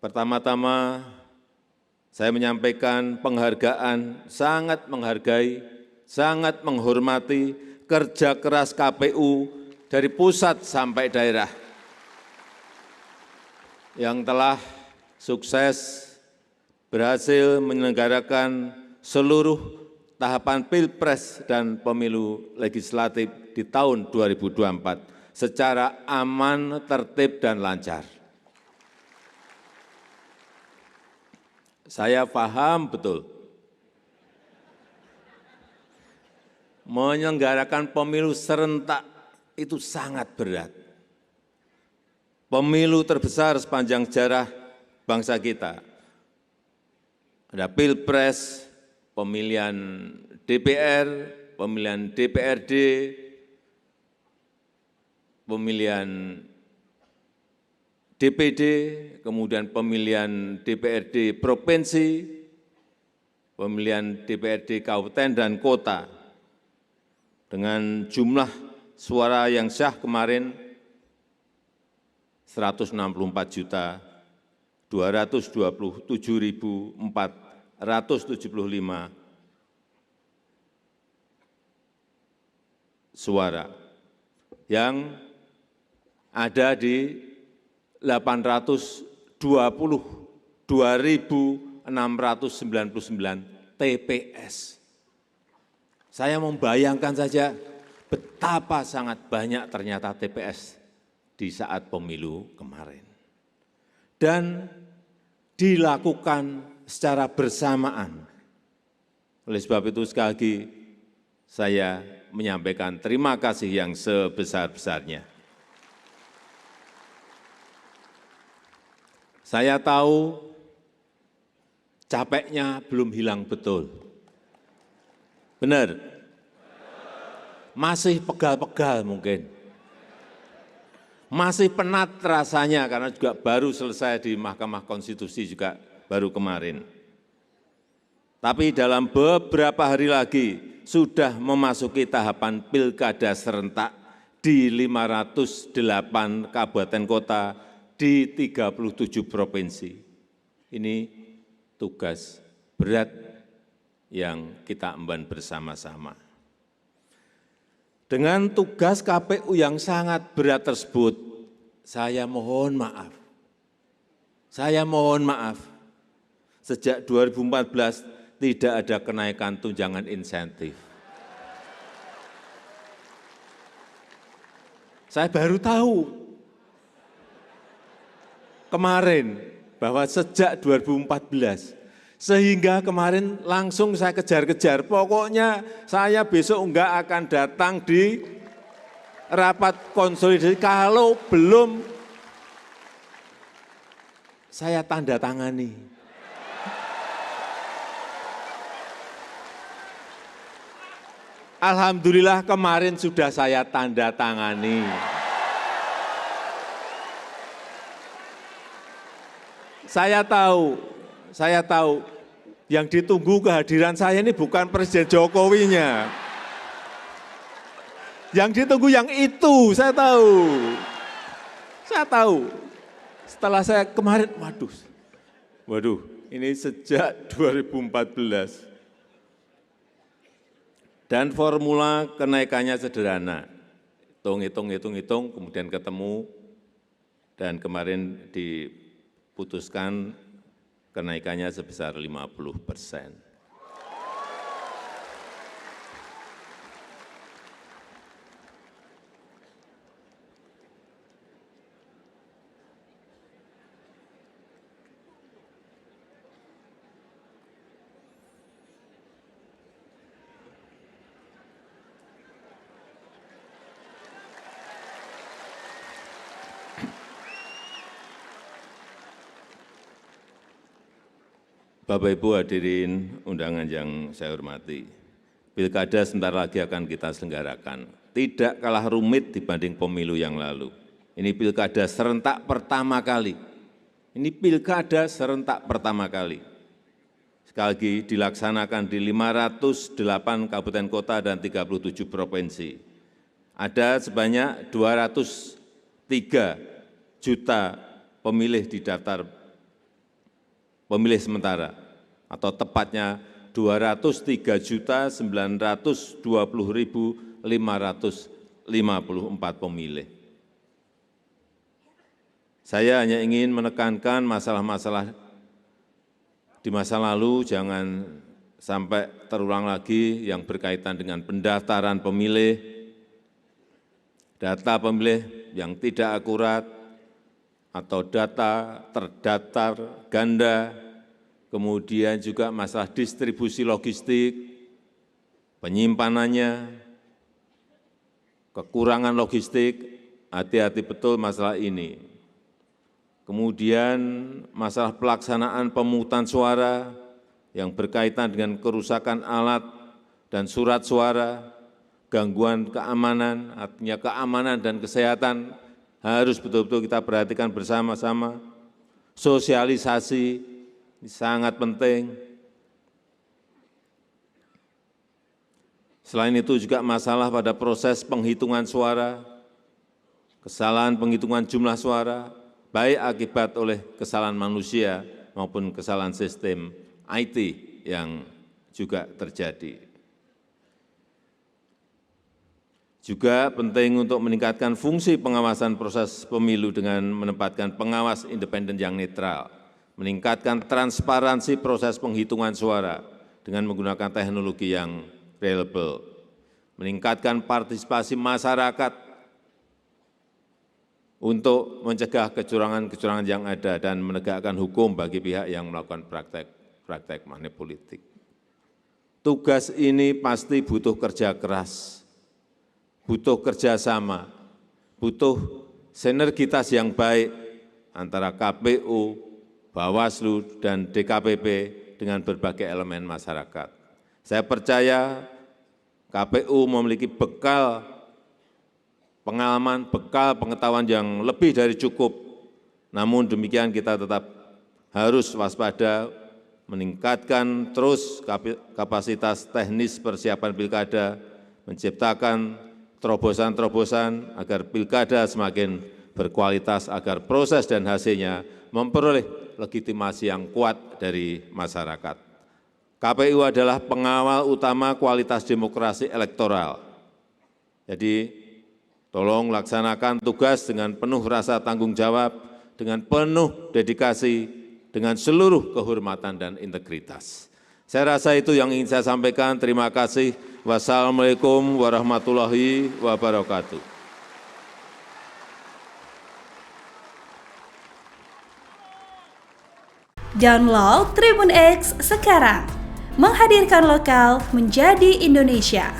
Pertama-tama, saya menyampaikan penghargaan, sangat menghargai, sangat menghormati kerja keras KPU dari pusat sampai daerah yang telah sukses berhasil menyelenggarakan seluruh tahapan Pilpres dan Pemilu Legislatif di tahun 2024 secara aman, tertib, dan lancar. Saya paham betul, menyelenggarakan pemilu serentak itu sangat berat. Pemilu terbesar sepanjang sejarah bangsa kita. Ada Pilpres, pemilihan DPR, pemilihan DPRD, pemilihan DPD, kemudian pemilihan DPRD provinsi, pemilihan DPRD kabupaten dan kota, dengan jumlah suara yang sah kemarin 164.227.475 suara, yang ada di 822.699 TPS. Saya membayangkan saja betapa sangat banyak ternyata TPS di saat pemilu kemarin. Dan dilakukan secara bersamaan. Oleh sebab itu sekali lagi saya menyampaikan terima kasih yang sebesar-besarnya. Saya tahu capeknya belum hilang betul. Benar? Masih pegal-pegal mungkin. Masih penat rasanya karena juga baru selesai di Mahkamah Konstitusi juga baru kemarin. Tapi dalam beberapa hari lagi sudah memasuki tahapan pilkada serentak di 508 kabupaten kota di 37 provinsi. Ini tugas berat yang kita emban bersama-sama. Dengan tugas KPU yang sangat berat tersebut, saya mohon maaf. Sejak 2014 tidak ada kenaikan tunjangan insentif. Saya baru tahu kemarin bahwa sejak 2014, sehingga kemarin langsung saya kejar-kejar, pokoknya saya besok enggak akan datang di rapat konsolidasi kalau belum saya tanda tangani. Alhamdulillah kemarin sudah saya tanda tangani. Saya tahu yang ditunggu kehadiran saya ini bukan Presiden Jokowinya. Yang ditunggu yang itu, saya tahu. Setelah saya kemarin, waduh, ini sejak 2014. Dan formula kenaikannya sederhana. Hitung, kemudian ketemu, dan kemarin diputuskan kenaikannya sebesar 50%. Bapak Ibu hadirin undangan yang saya hormati, pilkada sebentar lagi akan kita selenggarakan. Tidak kalah rumit dibanding pemilu yang lalu. Ini pilkada serentak pertama kali. Sekali lagi dilaksanakan di 508 kabupaten kota dan 37 provinsi. Ada sebanyak 203 juta pemilih di daftar pemilih sementara, atau tepatnya 203.920.554 pemilih. Saya hanya ingin menekankan masalah-masalah di masa lalu jangan sampai terulang lagi yang berkaitan dengan pendaftaran pemilih, data pemilih yang tidak akurat, atau data terdaftar ganda, kemudian juga masalah distribusi logistik, penyimpanannya, kekurangan logistik, hati-hati betul masalah ini. Kemudian masalah pelaksanaan pemungutan suara yang berkaitan dengan kerusakan alat dan surat suara, gangguan keamanan, artinya keamanan dan kesehatan harus betul-betul kita perhatikan bersama-sama. Sosialisasi ini sangat penting. Selain itu juga masalah pada proses penghitungan suara, kesalahan penghitungan jumlah suara, baik akibat oleh kesalahan manusia maupun kesalahan sistem IT yang juga terjadi. Juga penting untuk meningkatkan fungsi pengawasan proses pemilu dengan menempatkan pengawas independen yang netral, meningkatkan transparansi proses penghitungan suara dengan menggunakan teknologi yang reliable, meningkatkan partisipasi masyarakat untuk mencegah kecurangan-kecurangan yang ada dan menegakkan hukum bagi pihak yang melakukan praktek money politik. Tugas ini pasti butuh kerja keras, butuh kerjasama, butuh sinergitas yang baik antara KPU, Bawaslu, dan DKPP dengan berbagai elemen masyarakat. Saya percaya KPU memiliki bekal pengalaman, bekal pengetahuan yang lebih dari cukup. Namun demikian kita tetap harus waspada, meningkatkan terus kapasitas teknis persiapan pilkada, menciptakan terobosan-terobosan agar pilkada semakin berkualitas, agar proses dan hasilnya memperoleh legitimasi yang kuat dari masyarakat. KPU adalah pengawal utama kualitas demokrasi elektoral. Jadi, tolong laksanakan tugas dengan penuh rasa tanggung jawab, dengan penuh dedikasi, dengan seluruh kehormatan dan integritas. Saya rasa itu yang ingin saya sampaikan. Terima kasih. Wassalamualaikum warahmatullahi wabarakatuh. Download Tribun X sekarang, menghadirkan lokal menjadi Indonesia.